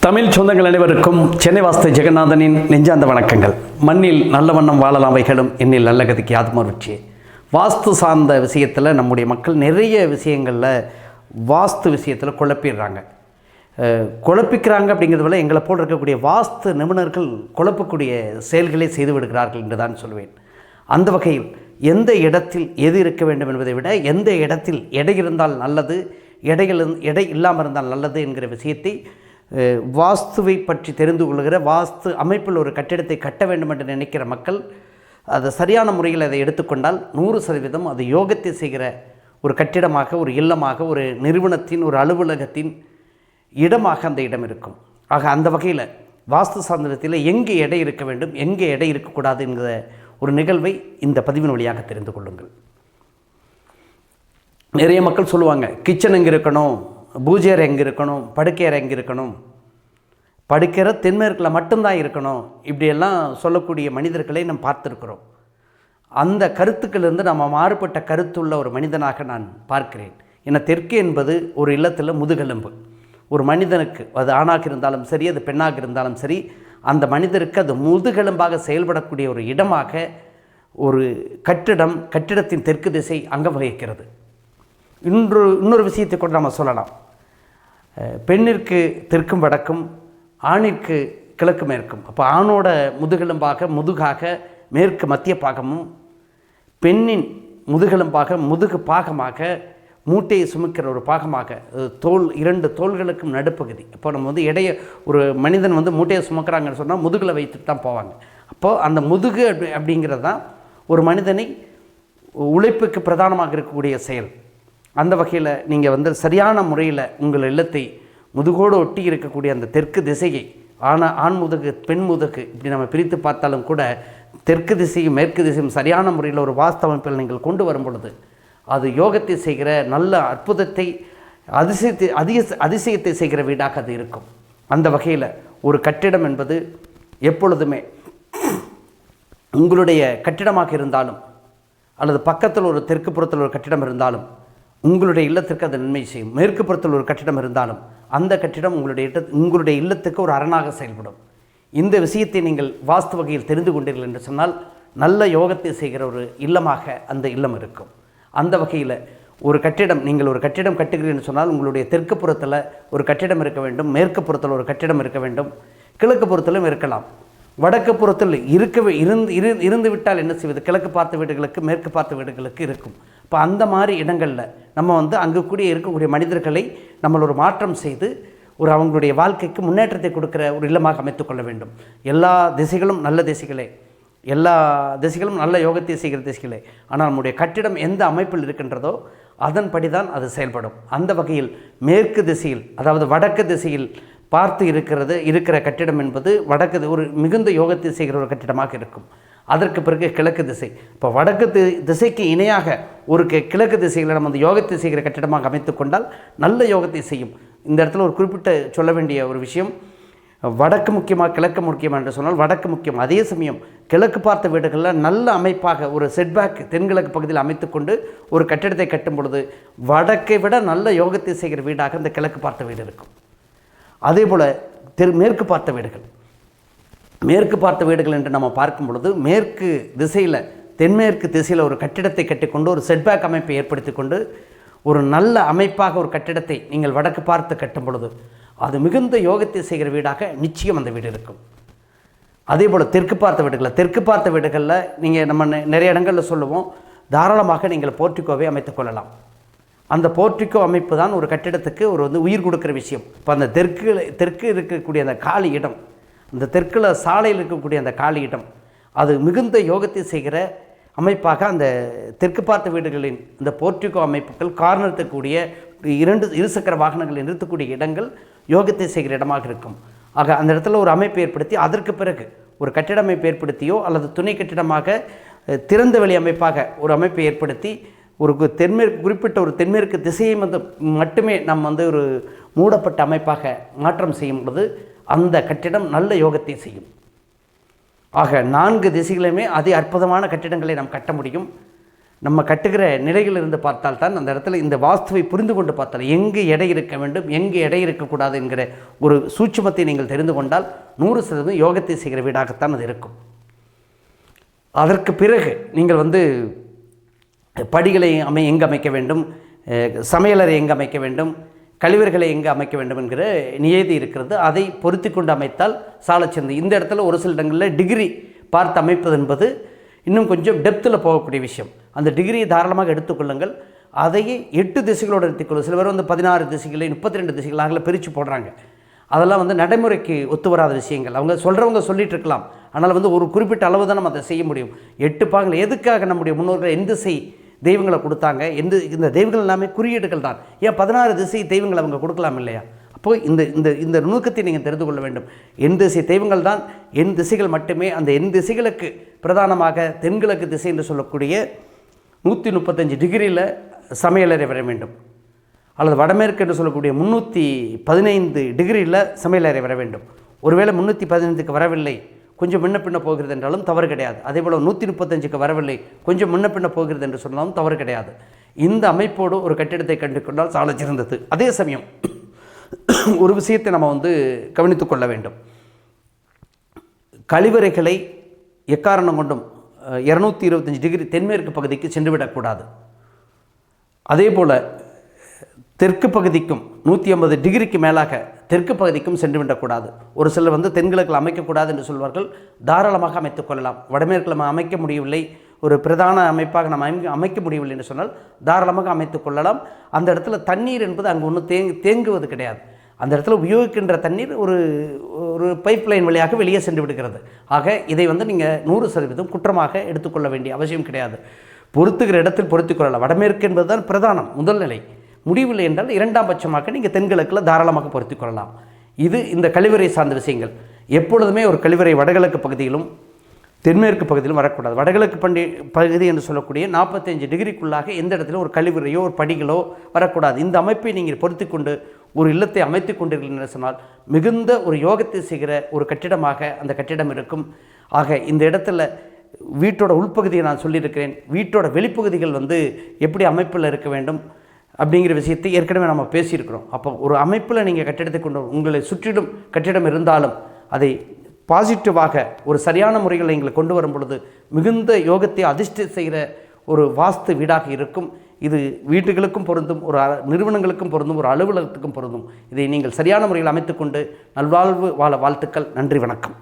தமிழ் சொந்தங்கள் அனைவருக்கும் சென்னை வாஸ்து ஜெகநாதனின் நெஞ்சார்ந்த வணக்கங்கள். மண்ணில் நல்ல வண்ணம் வாழலாம் வைகளும் என்னில் நல்ல கதிக்கு ஆத்மருட்சி. வாஸ்து சார்ந்த விஷயத்தில் நம்முடைய மக்கள் நிறைய விஷயங்களில் வாஸ்து விஷயத்தில் குழப்பிடுறாங்க. அப்படிங்கிறத விட எங்களை போல் இருக்கக்கூடிய வாஸ்து நிபுணர்கள் குழப்பக்கூடிய செயல்களை செய்து விடுகிறார்கள் என்று தான் சொல்வேன். அந்த வகையில் எந்த இடத்தில் எது இருக்க வேண்டும் என்பதை விட எந்த இடத்தில் எடை இருந்தால் நல்லது, எடை இல்லாமல் இருந்தால் நல்லது என்கிற விஷயத்தை வாஸ்துவை பற்றி தெரிந்து கொள்கிற, வாஸ்து அமைப்பில் ஒரு கட்டிடத்தை கட்ட வேண்டும் என்று நினைக்கிற மக்கள் அதை சரியான முறையில் அதை எடுத்துக்கொண்டால் 100% அது யோகத்தை செய்கிற ஒரு கட்டிடமாக, ஒரு இல்லமாக, ஒரு நிறுவனத்தின், ஒரு அலுவலகத்தின் இடமாக அந்த இடம் இருக்கும். ஆக அந்த வகையில் வாஸ்து சாஸ்திரத்தில் எங்கே எடை இருக்க வேண்டும், எங்கே எடை இருக்கக்கூடாது என்கிற ஒரு நிகழ்வை இந்த பதிவின் வழியாக தெரிந்து கொள்ளுங்கள். நிறைய மக்கள் சொல்லுவாங்க, கிச்சன் எங்கே இருக்கணும், பூஜை அறை எங்கே இருக்கணும், படுக்கை அறை எங்கே இருக்கணும், படுக்கிற தென்மேற்கில் மட்டும்தான் இருக்கணும், இப்படியெல்லாம் சொல்லக்கூடிய மனிதர்களை நாம் பார்த்துருக்கிறோம். அந்த கருத்துக்களிலிருந்து நம்ம மாறுபட்ட கருத்துள்ள ஒரு மனிதனாக நான் பார்க்கிறேன். ஏன்னா தெற்கு என்பது ஒரு இல்லத்தில் முதுகெலும்பு. ஒரு மனிதனுக்கு அது ஆணாக இருந்தாலும் சரி, அது பெண்ணாக இருந்தாலும் சரி, அந்த மனிதருக்கு அது முதுகெலும்பாக செயல்படக்கூடிய ஒரு இடமாக ஒரு கட்டிடத்தின் தெற்கு திசை அங்கம் வகிக்கிறது. இன்னொரு விஷயத்தை கூட நம்ம சொல்லலாம். பெண்ணிற்கு தெற்கும் வடக்கும், ஆணிற்கு கிழக்கு மேற்கும். அப்போ ஆணோட முதுகாக மேற்கு மத்திய பாகமும், பெண்ணின் முதுகெலும்பாக முதுகு பாகமாக, மூட்டையை சுமக்கிற ஒரு பாகமாக, இரண்டு தோள்களுக்கும் நடுப்பகுதி. அப்போ நம்ம ஒரு மனிதன் மூட்டையை சுமக்கிறாங்கன்னு சொன்னால் முதுகில் வைத்துட்டு தான் போவாங்க. அப்போது அந்த முதுகு அப்படிங்கிறது தான் ஒரு மனிதனை உழைப்புக்கு பிரதானமாக இருக்கக்கூடிய செயல். அந்த வகையில் நீங்கள் சரியான முறையில் உங்கள் இல்லத்தை முதுகோடு ஒட்டி இருக்கக்கூடிய அந்த தெற்கு திசையை, ஆண் முதுகு பெண் முதுகு இப்படி நம்ம பிரித்து பார்த்தாலும் கூட தெற்கு திசையும் மேற்கு திசையும் சரியான முறையில் ஒரு வாஸ்து அமைப்பில் நீங்கள் கொண்டு வரும் பொழுது அது யோகத்தை செய்கிற, நல்ல அற்புதத்தை, அதிசயத்தை செய்கிற வீடாக அது இருக்கும். அந்த வகையில் ஒரு கட்டிடம் என்பது எப்பொழுதுமே உங்களுடைய கட்டிடமாக இருந்தாலும், அல்லது பக்கத்தில் ஒரு தெற்கு புறத்தில் ஒரு கட்டிடம் இருந்தாலும் உங்களுடைய இல்லத்திற்கு அது நன்மை செய்யும். மேற்கு புறத்தில் ஒரு கட்டிடம் இருந்தாலும் அந்த கட்டிடம் உங்களுடைய இல்லத்துக்கு ஒரு அரணாக செயல்படும். இந்த விஷயத்தை நீங்கள் வாஸ்து வகையில் தெரிந்து கொண்டீர்கள் என்று சொன்னால் நல்ல யோகத்தை செய்கிற ஒரு இல்லமாக அந்த இல்லம் இருக்கும். அந்த வகையில் நீங்கள் ஒரு கட்டிடம் கட்டுகிறீர்கள் என்று சொன்னால் உங்களுடைய தெற்கு புறத்தில் ஒரு கட்டிடம் இருக்க வேண்டும், மேற்கு புறத்தில் ஒரு கட்டிடம் இருக்க வேண்டும், கிழக்கு புறத்திலும் இருக்கலாம். வடக்கு புறத்தில் இருந்து விட்டால் என்ன செய்வது? கிழக்கு பார்த்த வீடுகளுக்கு, மேற்கு பார்த்த வீடுகளுக்கு இருக்கும். இப்போ அந்த மாதிரி இடங்களில் நம்ம அங்கு கூடிய இருக்கக்கூடிய மனிதர்களை நம்ம ஒரு மாற்றம் செய்து அவங்களுடைய வாழ்க்கைக்கு முன்னேற்றத்தை கொடுக்குற ஒரு இல்லமாக அமைத்துக்கொள்ள வேண்டும். எல்லா திசைகளும் நல்ல திசைகளே, எல்லா திசைகளும் நல்ல யோகத்தை செய்கிற திசைகளே. ஆனால் நம்முடைய கட்டிடம் எந்த அமைப்பில் இருக்கின்றதோ அதன்படி தான் அது செயல்படும். அந்த வகையில் மேற்கு திசையில், அதாவது வடக்கு திசையில் பார்த்து இருக்கிற கட்டிடம் என்பது ஒரு மிகுந்த யோகத்தை செய்கிற ஒரு கட்டிடமாக இருக்கும். அதற்கு பிறகு கிழக்கு திசை. இப்போ வடக்கு திசைக்கு இணையாக ஒரு கிழக்கு திசையில் நம்ம யோகத்தை செய்கிற கட்டிடமாக அமைத்து கொண்டால் நல்ல யோகத்தை செய்யும். இந்த இடத்துல ஒரு குறிப்பிட்ட சொல்ல வேண்டிய ஒரு விஷயம், வடக்கு முக்கியமாக கிழக்கு முக்கியமாக என்று சொன்னால் வடக்கு முக்கியம். அதே சமயம் கிழக்கு பார்த்த வீடுகளில் நல்ல அமைப்பாக ஒரு செட்பேக் தென்கிழக்கு பகுதியில் அமைத்து கொண்டு ஒரு கட்டிடத்தை கட்டும் பொழுது வடக்கை விட நல்ல யோகத்தை செய்கிற வீடாக இந்த கிழக்கு பார்த்த வீடு இருக்கும். அதே போல் மேற்கு பார்த்த வீடுகள் என்று நம்ம பார்க்கும் பொழுது மேற்கு திசையில், தென்மேற்கு திசையில் ஒரு கட்டிடத்தை கட்டிக்கொண்டு ஒரு செட்பேக் அமைப்பை ஏற்படுத்தி கொண்டு ஒரு நல்ல அமைப்பாக ஒரு கட்டிடத்தை நீங்கள் வடக்கு பார்த்து கட்டும் பொழுது அது மிகுந்த யோகத்தை செய்கிற வீடாக நிச்சயம் அந்த வீடு இருக்கும். அதே போல் தெற்கு பார்த்த வீடுகளில் நீங்கள் நம்ம நிறைய இடங்களில் சொல்லுவோம், தாராளமாக நீங்கள் போர்ட்டிகோவை அமைத்துக்கொள்ளலாம். அந்த போர்ட்டிகோ அமைப்பு தான் ஒரு கட்டிடத்துக்கு உயிர் கொடுக்குற விஷயம். இப்போ அந்த தெற்கு இருக்கக்கூடிய அந்த காலி இடம், அந்த தெற்கில் சாலையில் இருக்கக்கூடிய அந்த காலி இடம், அது மிகுந்த யோகத்தை செய்கிற அமைப்பாக அந்த தெற்கு பார்த்த வீடுகளின் இந்த போர்ட்டிகோ அமைப்புகள், கார் நிறுத்தக்கூடிய இருசக்கர வாகனங்களை நிறுத்தக்கூடிய இடங்கள் யோகத்தை செய்கிற இடமாக இருக்கும். ஆக அந்த இடத்துல ஒரு அமைப்பை ஏற்படுத்தி அதற்கு பிறகு ஒரு கட்டிட அமைப்பு ஏற்படுத்தியோ அல்லது துணை கட்டிடமாக திறந்த வெளி அமைப்பாக ஒரு அமைப்பை ஏற்படுத்தி குறிப்பிட்ட ஒரு தென்மேற்கு திசையை மட்டுமே நாம் ஒரு மூடப்பட்ட அமைப்பாக மாற்றம் செய்யும் பொழுது அந்த கட்டிடம் நல்ல யோகத்தை செய்யும். ஆக 4 திசைகளுமே அதி அற்புதமான கட்டிடங்களை நாம் கட்ட முடியும். நம்ம கட்டுகிற நிலையில் இருந்து பார்த்தால் தான் அந்த இடத்துல இந்த வாஸ்துவை புரிந்து கொண்டு பார்த்தால் எங்கு எடை இருக்க வேண்டும், எங்கு எடை இருக்கக்கூடாது என்கிற ஒரு சூட்சுமத்தை நீங்கள் தெரிந்து கொண்டால் 100% யோகத்தை செய்கிற வீடாகத்தான் அது இருக்கும். அதற்கு பிறகு நீங்கள் படிகளை எங்கு அமைக்க வேண்டும், சமையலறை எங்கு அமைக்க வேண்டும், கழிவறைகளை எங்கு அமைக்க வேண்டும் என்கிற நியதி இருக்கிறது. அதை பொருத்தி கொண்டு அமைத்தால் சாலச்சிறந்து. இந்த இடத்துல ஒரு சில இடங்களில் டிகிரி பார்த்து அமைப்பது என்பது இன்னும் கொஞ்சம் டெப்த்தில் போகக்கூடிய விஷயம். அந்த டிகிரியை தாராளமாக எடுத்துக்கொள்ளுங்கள். அதையே 8 திசைகளோடு எடுத்துக்கொள்ளும். சில பேர் 16 திசைகளை 32 திசைகளாக பிரித்து போடுறாங்க. அதெல்லாம் நடைமுறைக்கு ஒத்து வராத விஷயங்கள். அவங்க சொல்கிறவங்க சொல்லிகிட்டு இருக்கலாம். ஆனால் ஒரு குறிப்பிட்ட அளவு தான் நம்ம அதை செய்ய முடியும். 8 பாகங்கள் எதுக்காக நம்முடைய முன்னோர்கள் எந்த திசை தெய்வங்களை கொடுத்தாங்க? இந்த தெய்வங்கள் எல்லாமே குறியீடுகள் தான். ஏன் 16 திசை தெய்வங்களை அவங்க கொடுக்கலாம் இல்லையா? அப்போது இந்த நுணுக்கத்தை நீங்கள் தெரிந்து கொள்ள வேண்டும். எண் திசை தெய்வங்கள் தான், எண் திசைகள் மட்டுமே. அந்த எண் திசைகளுக்கு பிரதானமாக தென்கிழக்கு திசை என்று சொல்லக்கூடிய 135 டிகிரியில் சமையலறை வர வேண்டும். அல்லது வடமேற்கு என்று சொல்லக்கூடிய 315 டிகிரியில் சமையலறை வர வேண்டும். ஒருவேளை 315க்கு வரவில்லை, கொஞ்சம் முன்ன பின்ன போகிறது என்றாலும் தவறு கிடையாது. அதே போல் 135க்கு வரவில்லை, கொஞ்சம் முன்ன பின்ன போகிறது என்று சொன்னாலும் தவறு கிடையாது. இந்த அமைப்போடு ஒரு கட்டிடத்தை கண்டு கொண்டால் சால சிறந்தது. அதே சமயம் ஒரு விஷயத்தை நம்ம கவனித்து கொள்ள வேண்டும். கழிவறைகளை எக்காரணம் கொண்டும் 225 டிகிரி தென்மேற்கு பகுதிக்கு சென்றுவிடக்கூடாது. அதே போல் தெற்கு பகுதிக்கும் 150 டிகிரிக்கு மேலாக தெற்கு பகுதிக்கும் சென்று விடக்கூடாது. ஒரு சிலர் தென்கிழக்கில் அமைக்கக்கூடாது என்று சொல்வார்கள். தாராளமாக அமைத்துக் கொள்ளலாம். வடமேற்கில் நம்ம அமைக்க முடியவில்லை, ஒரு பிரதான அமைப்பாக நம்ம அமைக்க முடியவில்லை என்று சொன்னால் தாராளமாக அமைத்துக் கொள்ளலாம். அந்த இடத்துல தண்ணீர் என்பது அங்கே ஒன்றும் தேங்குவது கிடையாது. அந்த இடத்துல உபயோகிக்கின்ற தண்ணீர் ஒரு பைப் லைன் வழியாக வெளியே சென்று விடுகிறது. ஆக இதை நீங்கள் 100% குற்றமாக எடுத்துக்கொள்ள வேண்டிய அவசியம் கிடையாது. பொருத்துகிற இடத்தில் பொருத்திக் கொள்ளலாம். வடமேற்கு என்பது தான் பிரதானம், முதல் நிலை. முடிவில்லை என்றால் 2ஆம் பட்சமாக நீங்கள் தென்கிழக்கில் தாராளமாக பொருத்திக் கொள்ளலாம். இது இந்த கழிவறை சார்ந்த விஷயங்கள். எப்பொழுதுமே ஒரு கழிவறை வடகிழக்கு பகுதியிலும் தென்மேற்கு பகுதியிலும் வரக்கூடாது. வடகிழக்கு பகுதி என்று சொல்லக்கூடிய 45 டிகிரிக்குள்ளாக எந்த இடத்துலையும் ஒரு கழிவறையோ ஒரு படிகளோ வரக்கூடாது. இந்த அமைப்பை நீங்கள் பொருத்தி கொண்டு ஒரு இல்லத்தை அமைத்து கொண்டீர்கள் என்று சொன்னால் மிகுந்த ஒரு யோகத்தை செய்கிற ஒரு கட்டிடமாக அந்த கட்டிடம் இருக்கும். ஆக இந்த இடத்துல வீட்டோட உள்பகுதியை நான் சொல்லியிருக்கிறேன். வீட்டோட வெளிப்பகுதிகள் எப்படி அமைப்பில் இருக்க வேண்டும் அப்படிங்கிற விஷயத்தை ஏற்கனவே நம்ம பேசியிருக்கிறோம். அப்போ ஒரு அமைப்பில் நீங்கள் கட்டிடத்தை கொண்டு உங்களை சுற்றிலும் கட்டிடம் இருந்தாலும் அதை பாசிட்டிவாக ஒரு சரியான முறையில் எங்களை கொண்டு வரும் பொழுது மிகுந்த யோகத்தை அதிர்ஷ்ட செய்கிற ஒரு வாஸ்து வீடாக இருக்கும். இது வீட்டுகளுக்கும் பொருந்தும், ஒரு நிறுவனங்களுக்கும் பொருந்தும், ஒரு அலுவலகத்துக்கும் பொருந்தும். இதை நீங்கள் சரியான முறையில் அமைத்துக்கொண்டு நல்வாழ்வு வாழ வாழ்த்துக்கள். நன்றி, வணக்கம்.